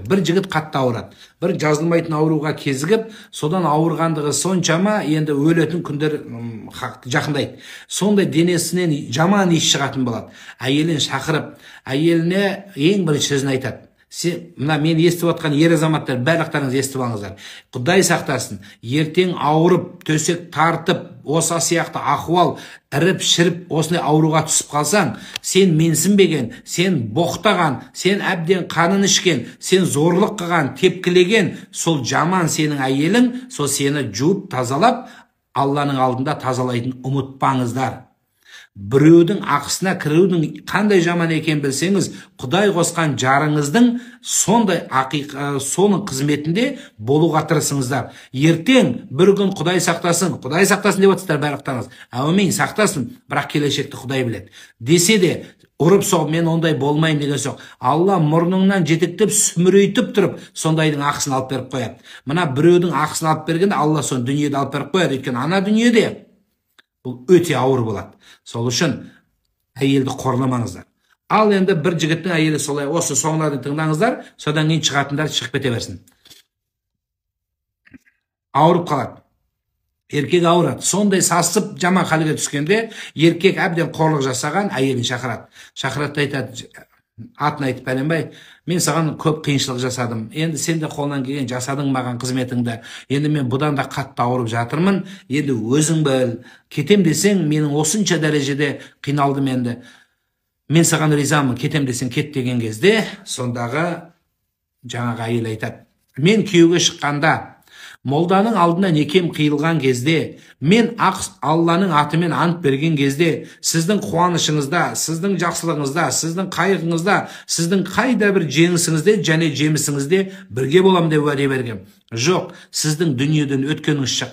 бір жігіт қатты ауырады, бір жазылмайтын ауруға кезігіп, содан ауырғандығы соншама енді өлетін күндер жақындайды. Сондай денесінен жаман иіс шығатын болады. Әйелін шақырып, әйеліне ең бірінші сөзін айтады. Мына мен естіп отқан ер азаматтар барлықтарыңыз естіп алыңыздар. Құдай сақтасын, ертең ауырып, төсек тартып, осы сияқты ахуал іріп шіріп осындай ауруға түсіп қалсаң, сен менсінбеген, сен боқтаған, сен әбден қанын ішкен, сен зорлық қылған, тепкілеген, сол жаман сенің әйелің, сол сені жуып тазалап, Алланың алдында тазалайтын ұмытпаңыздар. Біреудің ақысына кірудің қандай жаман екен білсеңіз, Құдай қосқан жарыңыздың сондай соның қызметінде болуға тырысыңыздар. Ертең бір күн Құдай сақтасын деп отырсыздар барлықтарыңыз. Әумин, сақтасын, бірақ келешекті Құдай біледі. Десе де, ұрып соғып, мен ондай болмайын деген соқ. Алла мұрныңнан жетектеп, сүмірейтіп тұрып, сондайдың ақысын алып беріп қояды. Мына біреудің ақысын алып бергенде, Алла соны дүниеде алып беріп қояды. Өйткені ана дүниеде бұл өте ауыр болады. Сол үшін әйелді қорламаңыздар. Ал енді бір жігіттің әйелі солай, осы соңларын тыңдаңыздар, содан кейін шығатындар шығып кете берсін. Ауырып қалады. Еркек ауырады. Сондай сасып жаман халге түскенде, еркек әбден қорлық жасаған әйелін шақырады. Шақырады айтады, атын айтып бәленбай, мен саған көп қиыншылық жасадым. Енді сен де қолынан келген жасадың маған қызметіңді. Енді мен бұдан да қатты ауырып жатырмын. Енді өзің біл, кетем десең, менің осынша дәрежеде қиналдым енді. Мен саған ризамын, кетем десең кет деген кезде, сондағы жаңағы әйел айтады. Мен күйеуге шыққанда, молданың алдына некем қиылған кезде, мен Алланың атымен ант берген кезде, сіздің қуанышыңызда, сіздің жақсылығыңызда, сіздің қайғыңызда, сіздің қайда бір жеңісіңізде және жемісіңізде бірге болам деп уәде бергем. Жоқ, сіздің дүниеден өткеніңізше